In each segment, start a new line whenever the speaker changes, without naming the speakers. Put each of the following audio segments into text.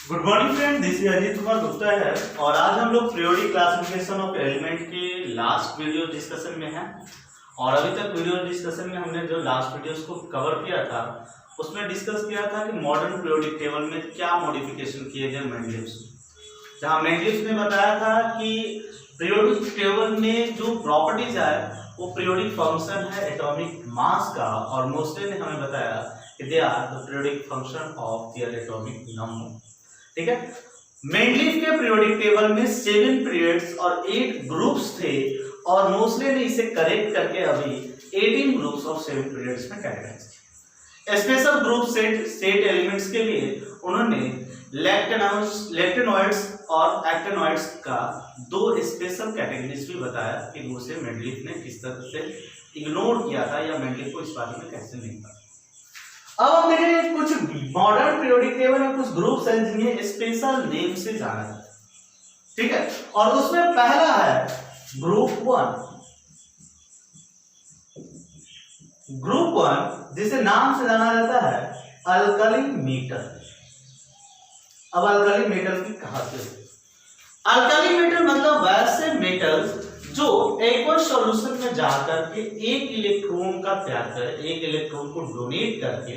Good morning friend, this is Ajit Kumar Gupta है और आज हम लोग पीरियोडिक क्लासिफिकेशन ऑफ एलिमेंट के लास्ट वीडियो डिस्कशन में हैं। और अभी तक वीडियो डिस्कशन में हमने जो लास्ट वीडियोस को कवर किया था उसमें डिस्कस किया था कि मॉडर्न पीरियोडिक टेबल में क्या मॉडिफिकेशन किए गए मेंडलीव्स। जहां मेंडलीव्स ने बताया था कि पीरियोडिक टेबल में जो प्रॉपर्टीज है वो पीरियोडिक फंक्शन है एटॉमिक मास का, और मोस्टली ने हमें बताया कि they are the periodic function of their atomic number. ठीक है, मेंडलीव के पीरियोडिक टेबल में 7 पीरियड्स और 8 ग्रुप्स थे और मोस्टली ने इसे करेक्ट करके अभी 18 ग्रुप्स ऑफ 7 पीरियड्स में कैटेगराइज किया। स्पेशल ग्रुप सेट एलिमेंट्स के लिए उन्होंने लैक्टेनॉइड्स और एक्टेनॉइड्स का 2 स्पेशल कैटेगरीज भी बताया कि उसे मेंडलीव ने किस तरह से इग्नोर किया था या मेंडलीव को इस बारे में कैसे नहीं पता। अब हम देखेंगे कुछ मॉडर्न पीरियोडिक टेबल में कुछ ग्रुप्स हैं जिन्हें स्पेशल नेम से जाना जाता है। ठीक है, और उसमें पहला है ग्रुप 1। ग्रुप 1 जिसे नाम से जाना जाता है अल्कली मेटल। अब अल्कली मेटल की खासियत, अल्कली मेटल मतलब वैसे मेटल्स जो एक्वस सॉल्यूशन में जाकर के एक इलेक्ट्रॉन का त्याग कर, एक इलेक्ट्रॉन को डोनेट करके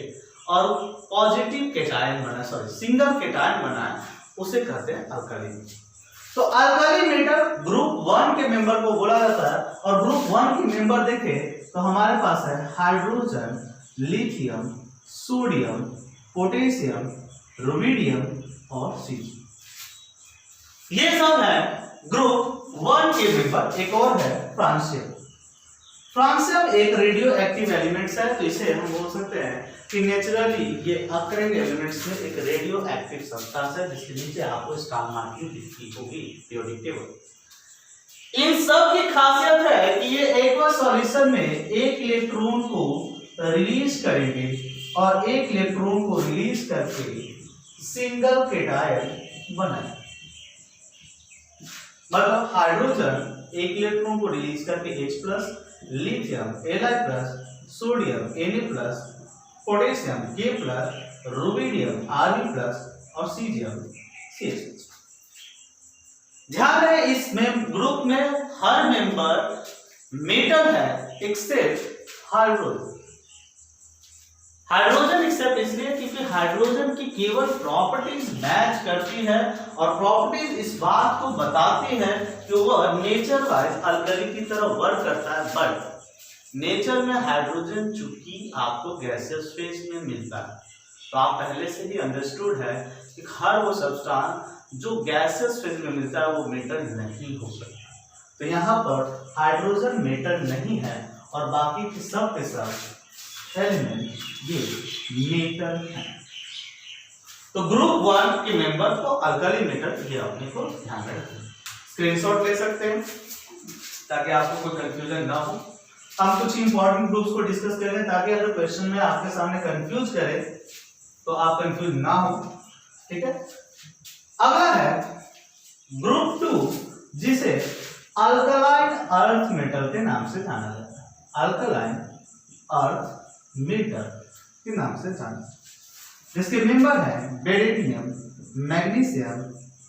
और पॉजिटिव कैटायन बनाए, सिंगल कैटायन बनाए, उसे कहते हैं अल्कली मेटल। तो अल्कली मेटल ग्रुप 1 के मेंबर को बोला जाता है। और ग्रुप 1 के मेंबर देखें तो हमारे पास है hydrogen, lithium, sodium, potassium, rubidium और सी। ये सब है ग्रुप 1 के मेंबर। एक और है फ्रांसियम। फ्रांसियम एक रेडियो एक्टिव एलिमेंट्स है, तो इसे हम बोल सकते हैं कि नेचुरली ये अकरिंग एलिमेंट्स में एक रेडियो एक्टिव सब्सटेंस है जिसके नीचे आपको स्टार मार्किंग दिखती होगी पीरियोडिक टेबल। इन सब की खासियत है कि ये एक्वस सॉल्यूशन में एक इलेक्ट्रॉन को रिलीज करेंगे और एक इलेक्ट्रॉन को रिलीज करके सिंगल कैटायन बनाएंगे। मतलब हाइड्रोजन एक इलेक्ट्रॉन को रिलीज करके H+, lithium Li+, sodium Na+, potassium K+, rubidium Rb+ और सीजियम CH+। ध्यान रहे इस ग्रुप में हर मेंबर मेटल है एक्सेप्ट हाइड्रोजन। हाइड्रोजन एक्सेप्ट इसलिए क्योंकि हाइड्रोजन की केवल प्रॉपर्टीज मैच करती है और प्रॉपर्टीज इस बात को बताती है कि वह नेचर वाइज अल्कली की तरह वर्क करता है। बट नेचर में हाइड्रोजन चूंकि आपको गैसियस फेज में मिलता है, तो आप पहले से ही अंडरस्टूड है कि हर वो सब्सटेंस जो गैसियस फेज में मिलता है वो मेटल नहीं हो सकता। तो यहाँ पर हाइड्रोजन मेटल नहीं है और बाकी के सब एलिमेंट ये मेटल है। तो ग्रुप 1 के मेंबर को अल्कली मेटल, ये अपने को ध्यान में रखें। स्क्रीनशॉट ले सकते हैं ताकि आपको कोई कंफ्यूजन ना हो। हम कुछ इंपॉर्टेंट ग्रुप्स को डिस्कस करें ताकि अगर क्वेश्चन में आपके सामने कंफ्यूज करे तो आप कंफ्यूज ना हो। ठीक है, अगला है ग्रुप 2 जिसे अल्कलाइन अर्थ मेटल के नाम से जाना जाता है। अल्कलाइन अर्थ मेटल के नाम से जाना, जिसके मेंबर हैं beryllium, magnesium,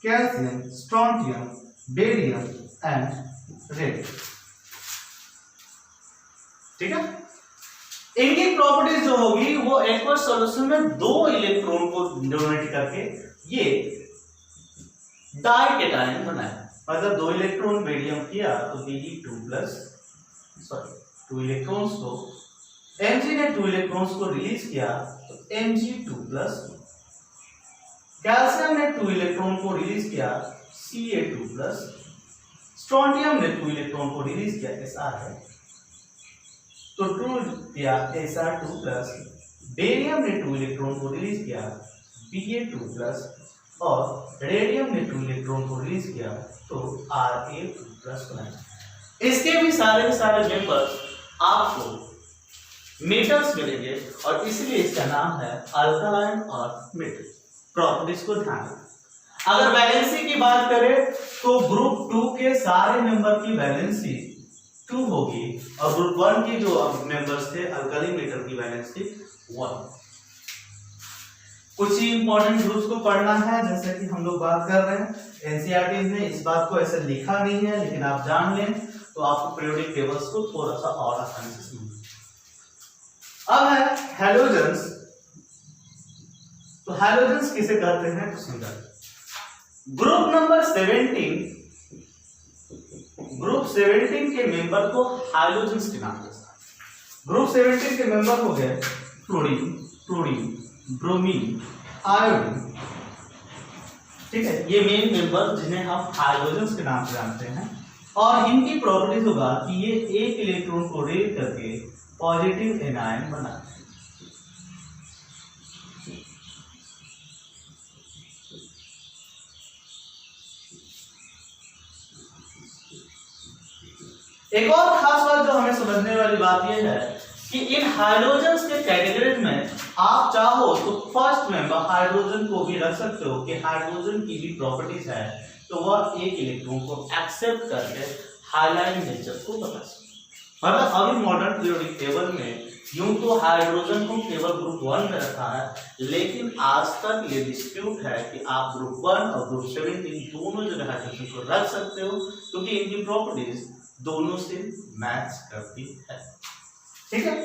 calcium, strontium, barium and radium. ठीक है, इनकी प्रॉपर्टीज जो होगी वो एक्वस सॉल्यूशन में 2 इलेक्ट्रॉन को डोनेट करके ये डाई कैटायन बनाया। मतलब 2 इलेक्ट्रॉन बेरियम किया तो Be2 इलेक्ट्रॉन्स को Mg ने 2 इलेक्ट्रॉन्स को रिलीज किया तो Mg2+, कैल्शियम ने 2 इलेक्ट्रॉन को रिलीज किया Ca2+, स्ट्रोंटियम ने 2 इलेक्ट्रॉन को रिलीज किया Sr है तो 2 दिया Sr2+, बेरियम ने 2 इलेक्ट्रॉन को रिलीज किया Ba2+, और रेडियम ने 2 इलेक्ट्रॉन को रिलीज किया तो Ra2+ बनाया। इसके भी सारे मेंबर्स आपको मेटल्स मिलेंगे और इसलिए इसका नाम है अल्कलाइन अर्थ मेटल। प्रॉपर्टीज को ध्यान रखें। अगर वैलेंसी की बात करें तो ग्रुप 2 के सारे मेंबर की वैलेंसी 2 होगी और ग्रुप 1 की जो मेंबर्स थे अल्कली मेटल की वैलेंसी 1। कुछ ही इंपॉर्टेंट ग्रुप्स को पढ़ना है, जैसे कि हम लोग बात कर रहे हैं एनसीईआरटी ने इस बात को ऐसे लिखा नहीं है, लेकिन आप जान लें तो आपको पीरियोडिक टेबल्स को थोड़ा सा और आसानी से समझ। अब है हैलोजेंस। तो हैलोजेंस किसे कहते हैं तो समझा। ग्रुप नंबर 17, ग्रुप 17 के मेंबर को हैलोजेंस के नाम से। ग्रुप 17 के मेंबर हो गए फ्लोरीन, क्लोरीन, ब्रोमीन, आयोडीन। ठीक है, ये मेन मेंबर जिन्हें हम हैलोजेंस के नाम से जानते हैं। और इनकी प्रॉपर्टीज होगा कि ये एक इलेक्ट्रॉन को रेल करके पॉजिटिव एनायन बनाते हैं। एक और खास बात जो हमें समझने वाली बात यह है कि इन हाइड्रोजन्स के कैटेगरीज में आप चाहो तो फर्स्ट मेंबर हाइड्रोजन को भी रख सकते हो कि हाइड्रोजन की भी प्रॉपर्टीज है, तो वह एक इलेक्ट्रॉन को एक्सेप्ट करके हाइलाइट नेचर को बता सकते। मतलब अभी मॉडर्न पीरियोडिक टेबल में यूं तो हाइड्रोजन को केवल ग्रुप 1 में रखा है, लेकिन आज तक ये डिस्प्यूट है कि आप ग्रुप 1 और ग्रुप 17 दोनों जगह हाइड्रोजन को रख सकते हो, क्योंकि इनकी प्रॉपर्टीज दोनों से मैच करती है। ठीक है,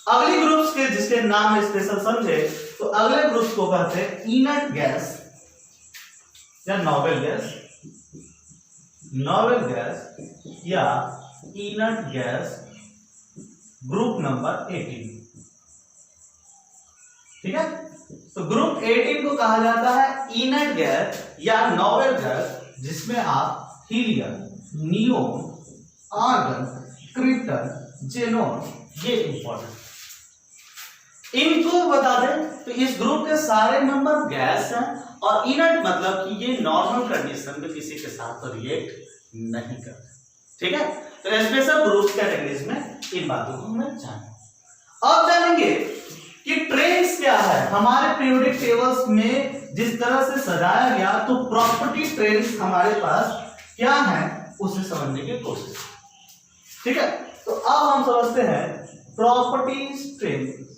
अगली ग्रुप्स के जिसके नाम स्पेशल समझे तो अगले ग्रुप्स को कहते हैं इनर्ट गैस या नोबल गैस, नोबल गैस या इनर्ट गैस, ग्रुप नंबर 18। ठीक है, तो ग्रुप 18 को कहा जाता है इनर्ट गैस या नोबल गैस, जिसमें आप helium, neon, argon, krypton, xenon, ये इंपॉर्टेंट इनको बता दें। तो इस ग्रुप के सारे नंबर गैस हैं और इनर्ट मतलब कि ये नॉर्मल कंडीशन में किसी के साथ रिएक्ट नहीं करते। ठीक है, तो स्पेशल ग्रुप कैटेगरीज में इन बातों को हम जानेंगे। अब जानेंगे कि ट्रेंड्स क्या है हमारे पीरियोडिक टेबल्स में जिस तरह से सजाया गया, तो प्रॉपर्टी ट्रेंड्स हमारे पास क्या है उसे समझने की कोशिश। ठीक है, तो अब हम समझते हैं प्रॉपर्टीज ट्रेंड।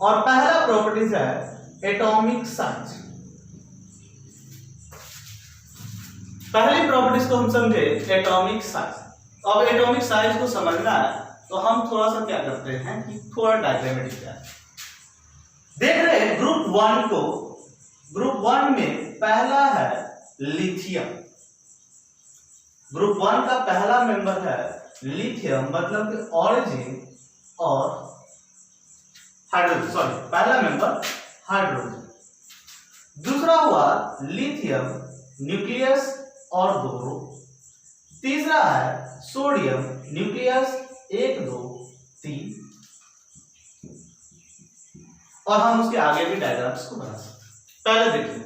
और पहला प्रॉपर्टीज है एटॉमिक साइज। पहली प्रॉपर्टीज को हम समझे एटॉमिक साइज। अब एटॉमिक साइज को समझना है तो हम थोड़ा सा क्या करते हैं कि थोड़ा डायग्रामेटिक है। देख रहे हैं ग्रुप 1 को, ग्रुप 1 में पहला है लिथियम। ग्रुप 1 का पहला मेंबर है लिथियम, मतलब कि ऑरिजिन और हाइड्रोजन, सॉरी पहला मेंबर हाइड्रोजन। दूसरा हुआ लिथियम, न्यूक्लियस और 2। तीसरा है सोडियम, न्यूक्लियस 1 2 3। और हम उसके आगे भी डायग्राम्स को बना सकते हैं। पहले देखिए,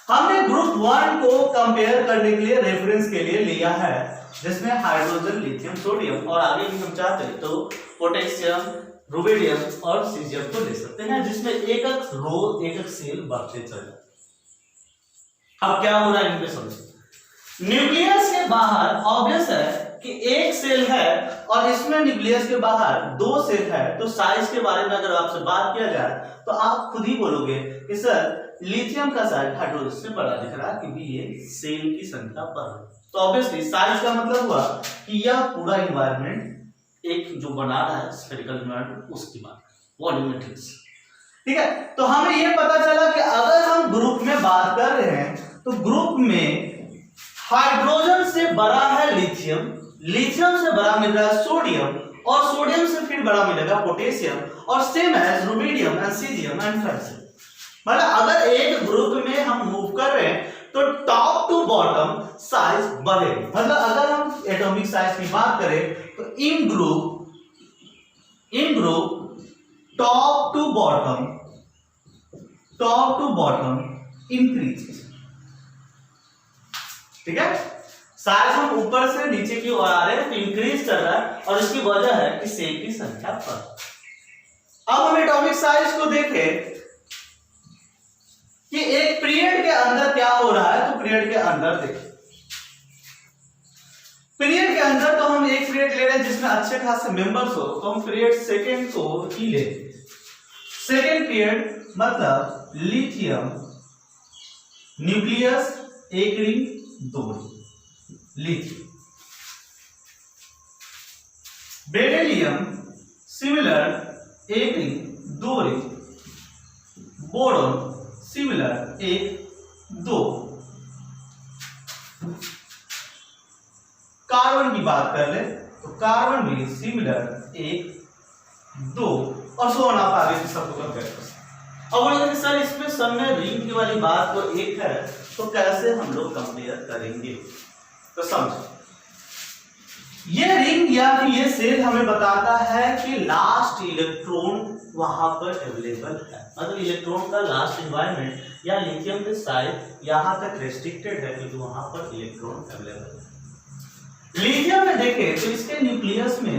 हमने ग्रुप 1 को कंपेयर करने के लिए रेफरेंस के लिए लिया है, जिसमें हाइड्रोजन, लिथियम, सोडियम और आगे भी हम चाहते हैं तो पोटेशियम, रुबिडियम और सीजियम को ले सकते हैं, जिसमें एक एक रो एक एक सेल बढ़ते चले। अब क्या हो रहा है इनमें समझिए। न्यूक्लियस के बाहर ऑब्वियस है कि एक सेल है और इसमें न्यूक्लियस के बाहर 2 सेल है, तो साइज के बारे में अगर आपसे बात किया जाए तो आप खुद ही बोलोगे कि सर लिथियम का साइज हाइड्रोजन से बड़ा दिख रहा है क्योंकि ये सेल की संख्या बढ़ रही है। तो ऑब्वियसली साइज का मतलब हुआ कि यह पूरा इन्वायरमेंट एक जो बना रहा है स्फेरिकल इन्वायरमेंट उसकी बात, वॉल्यूमेट्रिक्स। ठीक है, तो हमें यह पता चला कि अगर हम ग्रुप में बात कर रहे हैं तो ग्रुप में हाइड्रोजन से बड़ा है लिथियम, लिथियम से बड़ा मिल रहा है सोडियम और सोडियम से फिर बड़ा मिलेगा पोटेशियम और same as rubidium and caesium and francium. मतलब अगर एक ग्रुप में हम मूव कर रहे हैं तो टॉप टू बॉटम साइज बढ़ेगा। मतलब अगर हम एटॉमिक साइज की बात करें तो in group top to bottom increase. ठीक है, साइज हम ऊपर से नीचे की ओर आ रहे हैं तो इंक्रीज कर रहा है और इसकी वजह है कि सेल की संख्या बढ़। अब हम एटॉमिक साइज को देखें कि एक पीरियड के अंदर क्या हो रहा है, तो पीरियड के अंदर देखिए, पीरियड के अंदर तो हम एक पीरियड ले रहे हैं जिसमें अच्छे खासे मेंबर्स हो, तो हम पीरियड सेकेंड को ही ले। सेकेंड पीरियड मतलब लिथियम न्यूक्लियस एक रिंग दो रिंग लिथियम। बेरिलियम सिमिलर एक रिंग दो रिंग। बोरॉन सिमिलर एक दो। कार्बन की बात कर ले तो कार्बन भी सिमिलर एक दो और सो ऑन। आप आगे से सबको कंपेयर कर सकते। अब बोलोगे कि सर इसमें सब में रिंग की वाली बात तो एक है तो कैसे हम लोग कंपेयर करेंगे? तो समझो, ये रिंग या फिर ये सेल हमें बताता है कि लास्ट इलेक्ट्रॉन वहां पर अवेलेबल है, मतलब इलेक्ट्रॉन का लास्ट एनवायरनमेंट या लिथियम के साइड यहां तक रेस्ट्रिक्टेड है क्योंकि वहां पर इलेक्ट्रॉन अवेलेबल है। लिथियम में देखें तो इसके न्यूक्लियस में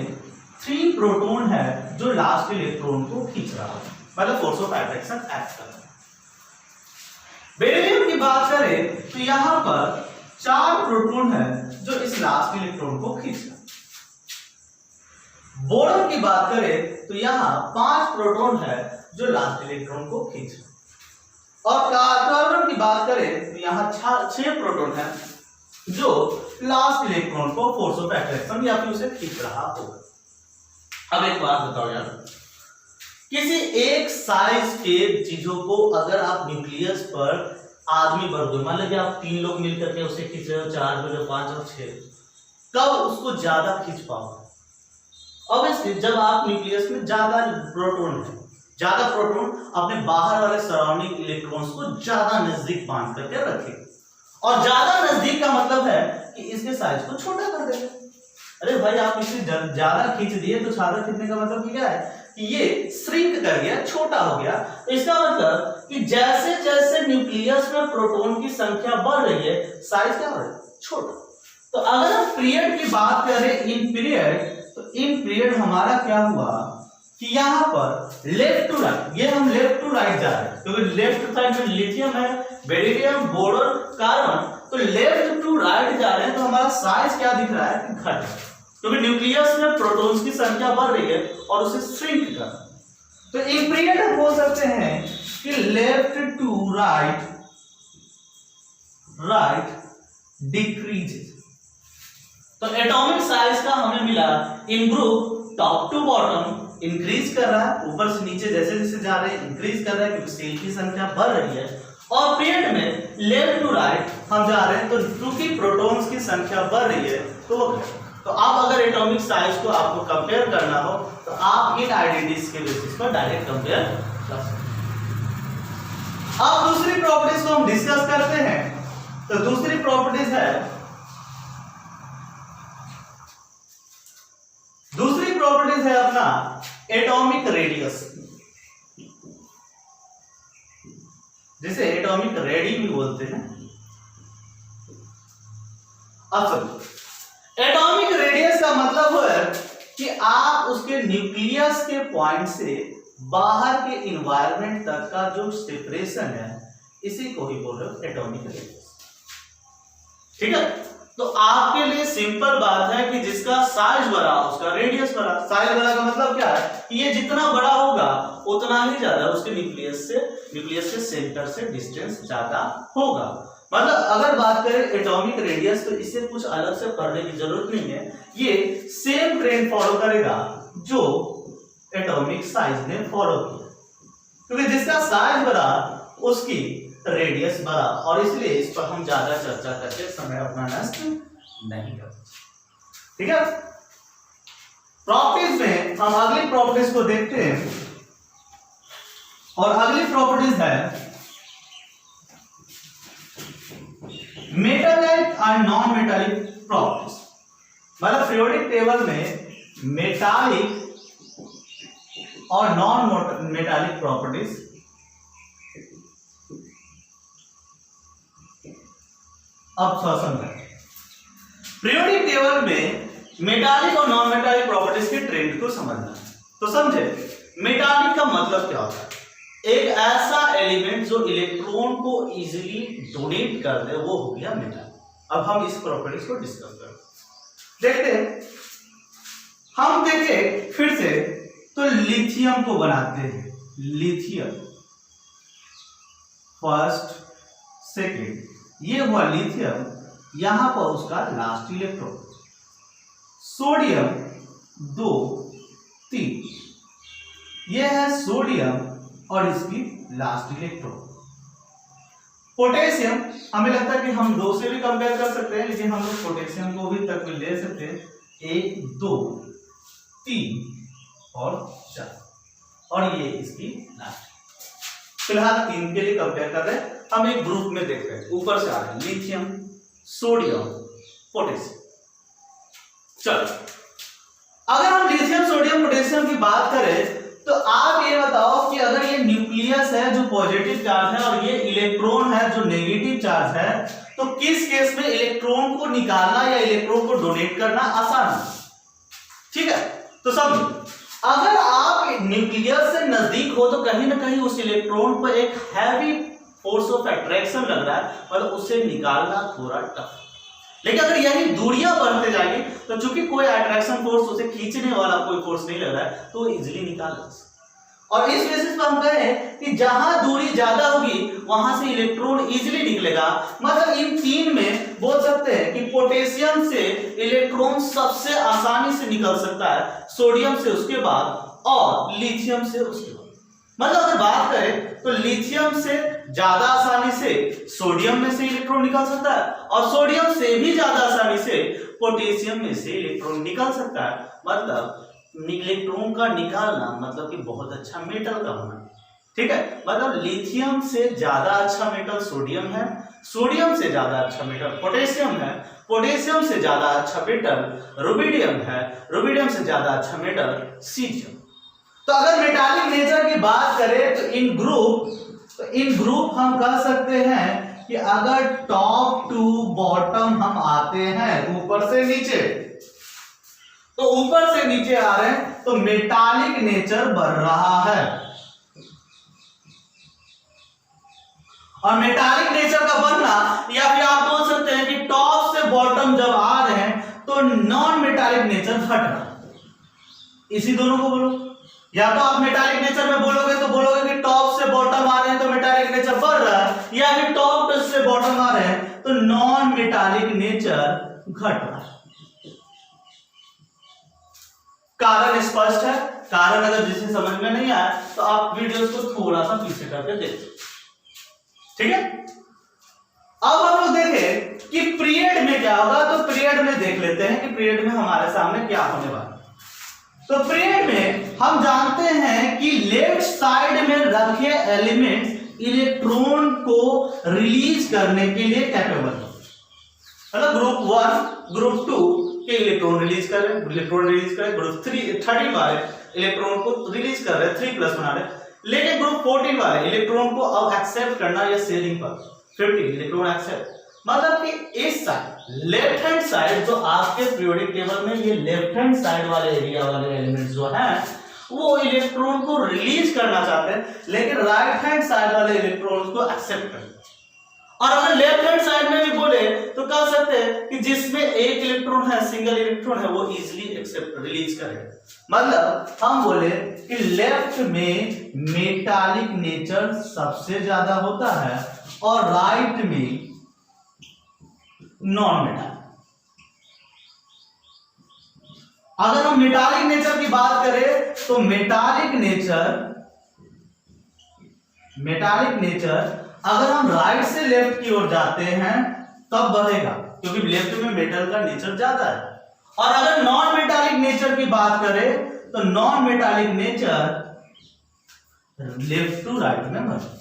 3 प्रोटॉन है जो लास्ट इलेक्ट्रॉन को खींच रहा है, मतलब फोर्स ऑफ अट्रैक्शन एक्ट कर रहा है। बेरिलियम की बात करें तो यहां पर 4 प्रोटॉन है जो इस लास्ट इलेक्ट्रॉन को खींच रहा है। बोरॉन की बात करें तो यहां 5 प्रोटॉन है जो लास्ट इलेक्ट्रॉन को खींच रहा है। और कार्बन की बात करें तो यहां 6 प्रोटॉन है जो लास्ट इलेक्ट्रॉन को फोर्स ऑफ अट्रैक्शन या फिर उसे खींच रहा होगा। अब एक बात बताओ यार, किसी एक साइज के चीजों को अगर आप न्यूक्लियस पर आदमी भर दो, मान लो कि आप 3 लोग मिलकर के उसे खींच रहे हो, 4 हो, 5 और 6, कब उसको ज्यादा खींच पाओगे? ऑब्वियसली जब आप न्यूक्लियस में ज्यादा प्रोटॉन है, ज्यादा प्रोटॉन अपने बाहर वाले सराउंडिंग इलेक्ट्रॉन्स को ज्यादा नजदीक बांध करके रखें। और ज्यादा नजदीक का मतलब है कि इसके साइज को छोटा कर देंगे। अरे भाई आप इसे ज्यादा खींच दिए तो ज्यादा खींचने का मतलब क्या है कि ये श्रिंक कर गया, छोटा हो गया। तो इसका मतलब कि जैसे जैसे न्यूक्लियस में प्रोटॉन की संख्या बढ़ रही है साइज क्या हो रहा है? छोटा। तो अगर हम पीरियड की बात करें इन पीरियड, तो इन पीरियड हमारा क्या हुआ कि यहाँ पर लेफ्ट टू राइट, ये हम लेफ्ट टू राइट जा रहे हैं क्योंकि लेफ्ट साइड में लिथियम है, बेरिलियम, बोरॉन, कार्बन, तो लेफ्ट टू राइट जा रहे हैं। तो हमारा साइज क्या दिख रहा है कि घट रहा है क्योंकि न्यूक्लियस में प्रोटॉन्स की संख्या बढ़ रही है और उसे श्रिंक कर। तो एक पीरियड हम बोल सकते हैं कि left to right, right decreases. तो एटॉमिक साइज का हमें मिला in group top to bottom increase कर रहा है, ऊपर से नीचे जैसे जैसे जा रहे हैं इंक्रीज कर रहा है क्योंकि सेल की संख्या बढ़ रही है। और पीरियड में लेफ्ट टू राइट हम जा रहे हैं तो क्योंकि प्रोटॉन्स की संख्या बढ़ रही है तो आप अगर एटॉमिक साइज को आपको कंपेयर करना हो तो आप इन आइडेंटिटीज के बेसिस पर डायरेक्ट कंपेयर कर सकते हैं। अब दूसरी प्रॉपर्टीज को हम डिस्कस करते हैं। तो दूसरी प्रॉपर्टीज है, दूसरी प्रॉपर्टीज है अपना एटॉमिक रेडियस, जिसे एटॉमिक रेडी भी बोलते हैं। अब एटॉमिक रेडियस का मतलब है कि आप उसके न्यूक्लियस के पॉइंट से बाहर के एनवायरनमेंट तक का जो सेपरेशन है इसी को ही बोल रहे हो एटॉमिक रेडियस। ठीक है, तो आपके लिए सिंपल बात है कि जिसका साइज बड़ा उसका रेडियस बड़ा। साइज बड़ा का मतलब क्या है कि ये जितना बड़ा होगा उतना ही ज्यादा उसके न्यूक्लियस के सेंटर से डिस्टेंस ज्यादा होगा। मतलब अगर बात करें एटॉमिक रेडियस तो इसे कुछ अलग से पढ़ने की जरूरत नहीं है, ये सेम ट्रेंड फॉलो करेगा जो एटॉमिक साइज ने फॉलो किया, क्योंकि जिसका साइज बड़ा उसकी रेडियस बड़ा, और इसलिए इस पर हम ज्यादा चर्चा करके समय अपना नष्ट नहीं करते। ठीक है, प्रॉपर्टीज में हम अगली प्रॉपर्टीज को देखते हैं और अगली प्रॉपर्टीज है मेटालिक और नॉन मेटालिक प्रॉपर्टीज। मतलब पीरियोडिक टेबल में मेटालिक और नॉन मेटालिक प्रॉपर्टीज अब थोड़ा समझें। पीरियोडिक टेबल में मेटालिक और नॉन मेटालिक प्रॉपर्टीज के ट्रेंड को समझना है। तो समझे, मेटालिक का मतलब क्या होता है? एक ऐसा एलिमेंट जो इलेक्ट्रॉन को इजीली डोनेट कर दे, वो हो गया मेटालिक। अब हम इस प्रॉपर्टीज को डिस्कस करते हैं। देखते हैं, हम देखें फिर से तो लिथियम को बनाते हैं। लिथियम, फर्स्ट सेकेंड, ये हुआ लिथियम, यहां पर उसका लास्ट इलेक्ट्रॉन। सोडियम 2 3, ये है सोडियम और इसकी लास्ट इलेक्ट्रॉन। पोटेशियम हमें लगता है कि हम 2 से भी कंपेयर कर सकते हैं, लेकिन हम लोग पोटेशियम को भी तक भी ले सकते हैं। 1 2 3 और 4, और ये इसकी लास्ट। फिलहाल 3 के लिए कंपेयर कर रहे हैं, हम एक ग्रुप में देख रहे हैं, ऊपर से आ रहे हैं लिथियम, सोडियम, पोटेशियम। चलो, अगर हम लिथियम, सोडियम, पोटेशियम की बात करें तो आप ये बताओ कि अगर ये न्यूक्लियस है जो पॉजिटिव चार्ज है और ये इलेक्ट्रॉन है जो नेगेटिव चार्ज है, तो किस केस में इलेक्ट्रॉन को निकालना या इलेक्ट्रॉन को डोनेट करना आसान है? ठीक है, तो समझो, अगर आप न्यूक्लियस से नजदीक हो तो कहीं ना कहीं उस इलेक्ट्रॉन पर एक हैवी फोर्स ऑफ अट्रैक्शन लग रहा है, मतलब उसे निकालना थोड़ा टफ। लेकिन अगर यही दूरियां बढ़ते जाएंगी तो चूंकि कोई अट्रैक्शन फोर्स उसे खींचने वाला कोई फोर्स नहीं लग रहा है, तो वो इजीली निकाल सकता है। और इस बेसिस पर हम कहें कि जहां दूरी ज्यादा होगी वहां से इलेक्ट्रॉन इजीली निकलेगा। मतलब इन 3 में बोल सकते हैं कि पोटेशियम से इलेक्ट्रॉन सबसे आसानी से निकल सकता है, सोडियम से उसके बाद और लिथियम से उसके बाद। मतलब अगर बात करें तो लिथियम से ज्यादा आसानी से सोडियम में से इलेक्ट्रॉन निकल सकता है, और सोडियम से भी ज्यादा आसानी से पोटेशियम में से इलेक्ट्रॉन निकल सकता है। मतलब इलेक्ट्रॉन का निकालना मतलब कि बहुत अच्छा मेटल का होना। ठीक है, मतलब लिथियम से ज्यादा अच्छा मेटल सोडियम है, सोडियम से ज्यादा अच्छा मेटल पोटेशियम है, पोटेशियम से ज्यादा अच्छा मेटल रुबिडियम है, रुबिडियम से ज्यादा अच्छा मेटल सीजियम। तो अगर मेटालिक नेचर की बात करें तो इन ग्रुप हम कह सकते हैं कि अगर टॉप टू बॉटम हम आते हैं, ऊपर से नीचे, तो ऊपर से नीचे आ रहे हैं तो मेटालिक नेचर बढ़ रहा है। और मेटालिक नेचर का बनना, या फिर आप बोल सकते हैं कि टॉप से बॉटम जब आ रहे हैं तो नॉन मेटालिक नेचर घट रहा है। इसी दोनों को बोलो, या तो आप मेटालिक नेचर में बोलोगे तो बोलोगे कि टॉप से बॉटम आ रहे हैं तो मेटालिक नेचर बढ़ रहा है, या फिर टॉप से बॉटम आ रहे हैं तो नॉन मेटालिक नेचर घट रहा है। कारण स्पष्ट है। कारण अगर जिसे समझ में नहीं आया तो आप वीडियोस को थोड़ा सा पीछे करके देखिए। ठीक है, अब हम लोग देखें कि पीरियड में क्या होगा। तो पीरियड में देख लेते हैं कि पीरियड में हमारे सामने क्या होने वाला है। तो पीरियड में हम जानते हैं कि लेफ्ट साइड में रखे एलिमेंट्स इलेक्ट्रॉन को रिलीज करने के लिए कैपेबल है। मतलब ग्रुप 1 ग्रुप 2 के इलेक्ट्रॉन रिलीज कर रहे हैं, ग्रुप 13 वाले इलेक्ट्रॉन को रिलीज कर रहे हैं, 3+ बना रहे हैं। लेकिन ग्रुप 14 वाले इलेक्ट्रॉन को अब एक्सेप्ट करना या शेयरिंग पर 50 इलेक्ट्रॉन एक्सेप्ट। मतलब कि इस साइड लेफ्ट हैंड साइड जो आपके पीरियोडिक टेबल में ये लेफ्ट हैंड साइड वाले एरिया वाले एलिमेंट्स जो हैं वो इलेक्ट्रॉन को रिलीज करना चाहते हैं, लेकिन राइट हैंड साइड वाले इलेक्ट्रॉन को एक्सेप्ट करते हैं। और अगर लेफ्ट हैंड साइड में भी बोले तो कह सकते हैं कि जिसमें एक इलेक्ट्रॉन है, सिंगल इलेक्ट्रॉन है, वो इजीली एक्सेप्ट रिलीज करेगा। मतलब हम बोले कि लेफ्ट में मेटालिक नेचर सबसे ज्यादा होता है और राइट में नॉन मेटालिक। अगर हम मेटालिक नेचर की बात करें तो मेटालिक नेचर अगर हम राइट से लेफ्ट की ओर जाते हैं तब बढ़ेगा, क्योंकि लेफ्ट में मेटल का नेचर ज्यादा है। और अगर नॉन मेटालिक नेचर की बात करें तो non metallic nature left to right में बढ़ेगा।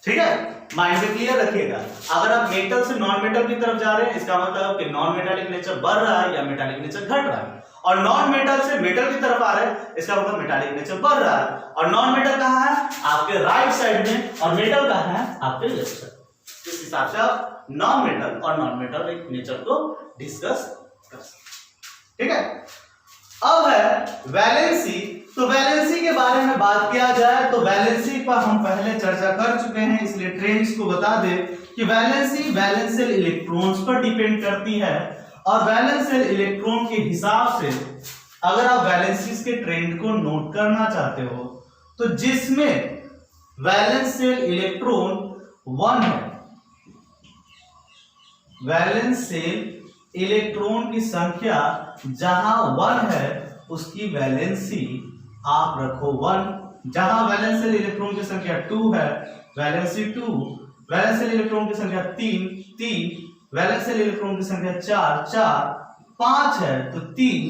ठीक है, माइंड में क्लियर रखिएगा। अगर आप मेटल से नॉन मेटल की तरफ जा रहे हैं इसका मतलब कि नॉन मेटालिक नेचर बढ़ रहा है या मेटालिक नेचर घट रहा है, और नॉन मेटल से मेटल की तरफ आ रहे हैं इसका मतलब मेटालिक नेचर बढ़ रहा है। और नॉन मेटल कहां है? आपके राइट साइड में, और मेटल कहां है? आपके लेफ्ट साइड। इस हिसाब से आप नॉन मेटल और नॉन मेटल एक नेचर को डिस्कस कर सकते। ठीक है, अब है वैलेंसी। तो वैलेंसी के बारे में बात किया जाए तो वैलेंसी पर हम पहले चर्चा कर चुके हैं, इसलिए ट्रेंड्स को बता दे कि वैलेंसी वैलेंशियल इलेक्ट्रॉन्स पर डिपेंड करती है। और वैलेंशियल इलेक्ट्रॉन के हिसाब से अगर आप वैलेंसीज के ट्रेंड को नोट करना चाहते हो तो जिसमें वैलेंस शेल इलेक्ट्रॉन 1 है, वैलेंस शेल इलेक्ट्रॉन की संख्या जहां 1 है उसकी वैलेंसी आप रखो 1। जहां वैलेंस शेल इलेक्ट्रॉन की संख्या 2 है वैलेंसी 2, वैलेंस शेल इलेक्ट्रॉन की संख्या 3, वैलेंस शेल इलेक्ट्रॉन की संख्या 4, 5 है तो 3,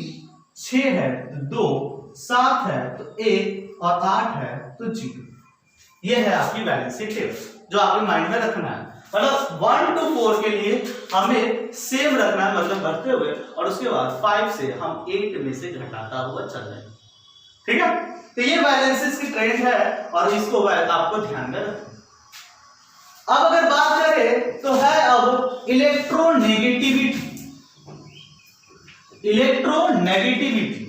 6 है तो 2, 7 है तो 1 और 8 है तो 0। ये है आपकी वैलेंसी टेबल जो आपके माइंड में रखना है। मतलब 1 to 4 के लिए हमें सेम रखना है, मतलब बढ़ते हुए, और उसके बाद 5 से हम 8 में से घटाता हुआ चल रहे हैं। ठीक है, तो ये वैलेंसीज की ट्रेंड है और इसको आपको ध्यान में रखना। अब अगर बात करें तो है अब इलेक्ट्रोनेगेटिविटी। इलेक्ट्रोनेगेटिविटी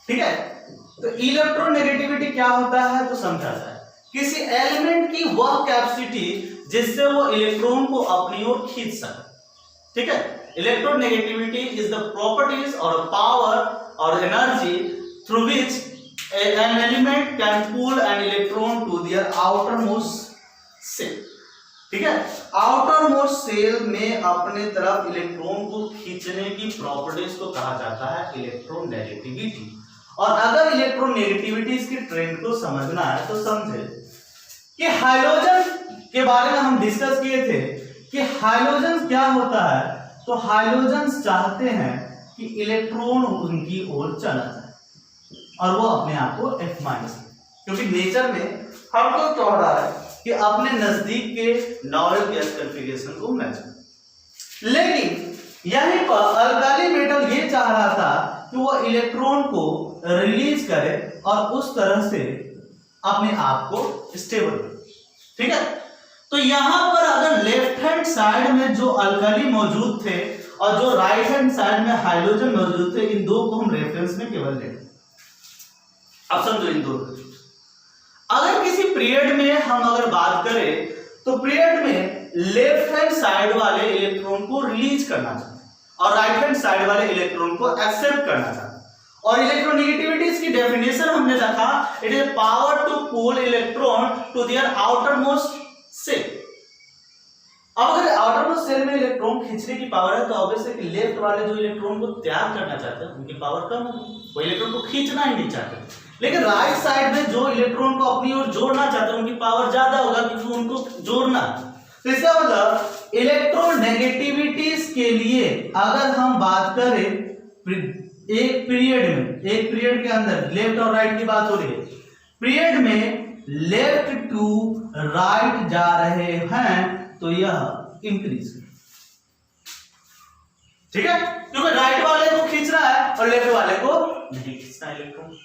ठीक है, तो इलेक्ट्रोनेगेटिविटी क्या होता है तो समझा जाए। किसी एलिमेंट की वह कैपेसिटी जिससे वो इलेक्ट्रॉन को अपनी ओर खींच सके। ठीक है, इलेक्ट्रोनेगेटिविटी इज द प्रॉपर्टीज और पावर और energy through which an element can pull an electron to their outermost shell। ठीक है, outermost shell में अपने तरफ इलेक्ट्रॉन को खींचने की प्रॉपर्टीज को कहा जाता है इलेक्ट्रोनेगेटिविटी। और अगर इलेक्ट्रोनेगेटिविटी की ट्रेंड को समझना है तो समझे कि हाइड्रोजन के बारे में हम डिस्कस किए थे कि हाइड्रोजन क्या होता है। तो हाइड्रोजन चाहते हैं कि इलेक्ट्रॉन उनकी ओर चला जाए और वो अपने आप को F-, क्योंकि नेचर में हमको कह रहा है कि अपने नजदीक के नॉर्मल गैस कॉन्फ़िगरेशन को मैच करें। लेकिन यहीं पर अल्काली मेटल ये चाह रहा था कि वो इलेक्ट्रॉन को रिलीज करे और उस तरह से अपने आप को स्टेबल करे। ठीक है, तो यहां पर अगर लेफ्ट हैंड साइड में जो अल्काली मौजूद थे और जो राइट हैंड साइड में हाइड्रोजन मौजूद थे, इन दो को हम रेफरेंस में केवल लेंगे। अब समझो इन दो, अगर किसी पीरियड में हम अगर बात करें तो पीरियड में लेफ्ट हैंड साइड वाले इलेक्ट्रॉन को रिलीज करना चाहते हैं और राइट हैंड साइड वाले इलेक्ट्रॉन को एक्सेप्ट करना चाहते हैं। और इलेक्ट्रोनेगेटिविटी की डेफिनेशन हमने रखा, it is power to pull electron to their outermost shell. अब अगर आउटरमोस्ट शेल में इलेक्ट्रॉन खींचने की पावर है तो ऑब्वियस है कि लेफ्ट वाले जो इलेक्ट्रॉन को त्याग करना चाहते हैं उनकी पावर कम होगी, वो इलेक्ट्रॉन को खींचना ही नहीं चाहते। लेकिन राइट साइड में जो इलेक्ट्रॉन को अपनी ओर जोड़ना चाहते हैं उनकी पावर ज्यादा होगा क्योंकि उनको जोड़ना। तो इसका मतलब इलेक्ट्रोनेगेटिविटीज के लिए अगर हम बात करें एक पीरियड के अंदर लेफ्ट और राइट की बात हो रही है, पीरियड में लेफ्ट टू राइट जा रहे हैं तो यह इंक्रीज। ठीक है, क्योंकि राइट वाले को खींच रहा है और लेफ्ट वाले को नहीं खींचना इलेक्ट्रॉन।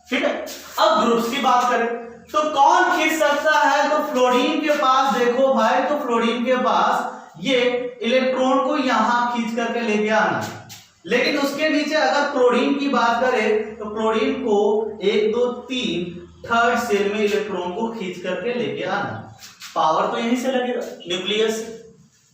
ठीक है, अब ग्रुप्स की बात करें तो कौन खींच सकता है, तो फ्लोरीन के पास देखो भाई, तो फ्लोरीन के पास ये इलेक्ट्रॉन को यहां खींच करके लेके आना। लेकिन उसके नीचे अगर क्लोरीन की बात करें तो क्लोरीन को 1 2 3 थर्ड सेल में इलेक्ट्रॉन को खींच करके लेके आना। पावर तो यहीं से लगेगा न्यूक्लियस से।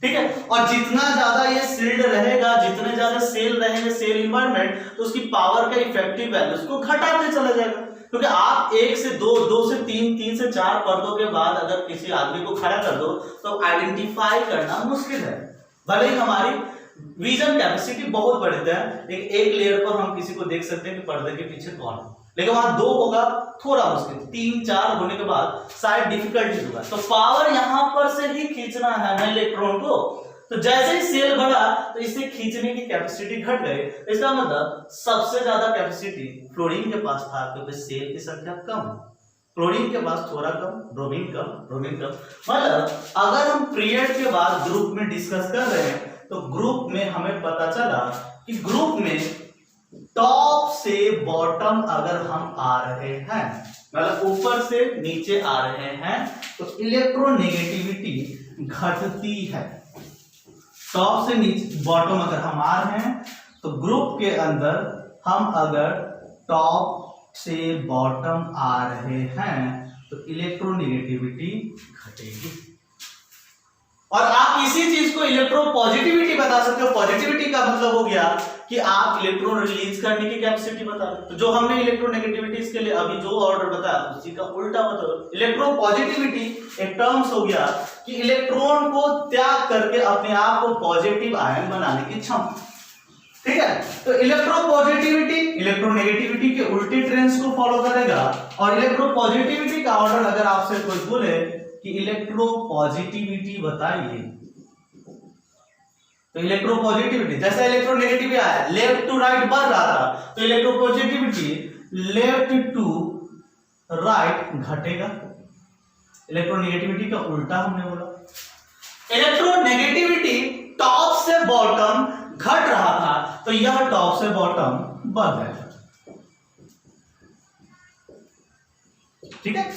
ठीक है, और जितना ज्यादा ये सील्ड रहेगा, जितने ज्यादा सेल रहेंगे सेल इन्वायरमेंट, तो उसकी पावर का इफेक्टिव वैल्यूज को घटाते चला जाएगा। क्योंकि आप 1 से 2, 2 से 3, 3 से 4 पर्दों के बाद अगर किसी आदमी को खड़ा कर दो तो आइडेंटिफाई करना मुश्किल है। भले ही हमारी विजन कैपेसिटी बहुत बड़ी है, लेकिन एक लेयर पर हम किसी को देख सकते हैं कि पर्दे के पीछे कौन है, लेकिन वहां 2 होगा थोड़ा मुश्किल, 3 4 होने के बाद शायद डिफिकल्टी होगा। तो पावर यहां पर से ही खींचना है इलेक्ट्रॉन को। तो जैसे ही सेल बढ़ा तो इसे खींचने की कैपेसिटी घट गई। इसका मतलब सबसे ज्यादा कैपेसिटी फ्लोरीन के पास था क्योंकि सेल की संख्या कम, क्लोरीन के पास थोड़ा कम, ब्रोमीन कम। मतलब अगर हम पीरियड के बाद ग्रुप में डिस्कस कर रहे हैं तो ग्रुप में हमें पता चला कि ग्रुप में टॉप से बॉटम अगर हम आ रहे हैं, मतलब ऊपर से नीचे आ रहे हैं, तो इलेक्ट्रोनेगेटिविटी घटती है। टॉप से नीचे बॉटम अगर हम आ रहे हैं तो ग्रुप के अंदर हम अगर टॉप से बॉटम आ रहे हैं तो इलेक्ट्रोनेगेटिविटी घटेगी। और आप इसी चीज को इलेक्ट्रोपॉजिटिविटी बता सकते हो। पॉजिटिविटी का मतलब हो गया कि आप इलेक्ट्रॉन रिलीज करने की कैपेसिटी बता रहे हो। तो जो हमने इलेक्ट्रोनेगेटिविटी के लिए अभी जो ऑर्डर बताया उसी का उल्टा बताओ। इलेक्ट्रोपॉजिटिविटी एक टर्म्स हो गया कि इलेक्ट्रॉन को त्याग करके अपने आप को पॉजिटिव आयन बनाने की क्षमता। ठीक है, तो इलेक्ट्रोपॉजिटिविटी इलेक्ट्रोनेगेटिविटी के उल्टे ट्रेंड्स को फॉलो करेगा। और इलेक्ट्रोपॉजिटिविटी का ऑर्डर अगर आपसे कोई बोले कि इलेक्ट्रोपॉजिटिविटी बताइए, तो इलेक्ट्रोपॉजिटिविटी जैसे इलेक्ट्रोनेगेटिविटी आया लेफ्ट टू राइट बढ़ रहा था, तो इलेक्ट्रोपॉजिटिविटी लेफ्ट टू राइट घटेगा। इलेक्ट्रोनेगेटिविटी का उल्टा हमने बोला। इलेक्ट्रोनेगेटिविटी टॉप से बॉटम घट रहा था, तो यह टॉप से बॉटम बढ़ जाएगा। ठीक है,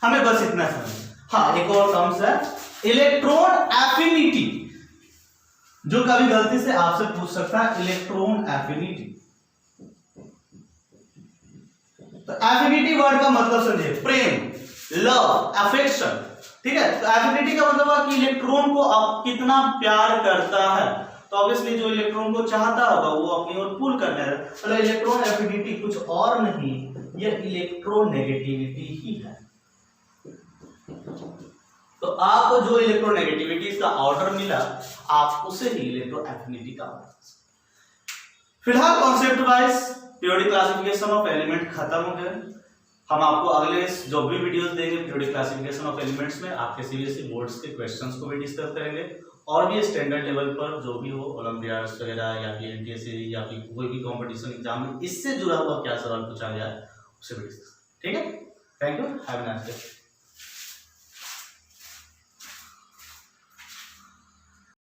हमें बस इतना समझ। हाँ, एक और टर्म्स है इलेक्ट्रॉन एफिनिटी, जो कभी गलती से आपसे पूछ सकता है इलेक्ट्रॉन एफिनिटी। तो एफिनिटी वर्ड का मतलब समझिए, प्रेम, लव, अफेक्शन। ठीक है, तो एफिनिटी का मतलब है कि इलेक्ट्रॉन को आप कितना प्यार करता है। तो ऑब्वियसली जो इलेक्ट्रॉन को चाहता होगा वो अपनी ओर पुल करने है। मतलब इलेक्ट्रॉन एफिनिटी कुछ और नहीं, यह इलेक्ट्रोनेगेटिविटी ही है। तो आपको जो इलेक्ट्रोनेगेटिविटी का ऑर्डर मिला, आप उसे ही इलेक्ट्रो एफिनिटी का ऑर्डर। फिलहाल concept wise periodic classification of element खत्म हो गए। हम आपको अगले जो भी वीडियोस देंगे पीरियोडिक क्लासिफिकेशन ऑफ एलिमेंट्स में, आपके सीबीएसई बोर्ड्स के क्वेश्चंस को भी डिस्कस करेंगे। और भी स्टैंडर्ड लेवल पर जो भी हो, ओलंपियाड्स वगैरह या फिर एनटीएससी या फिर कोई भी कंपटीशन एग्जाम में इससे जुड़ा हुआ क्या सवाल पूछा गया है उसे भी डिस्कस। ठीक है, thank you, have a nice day.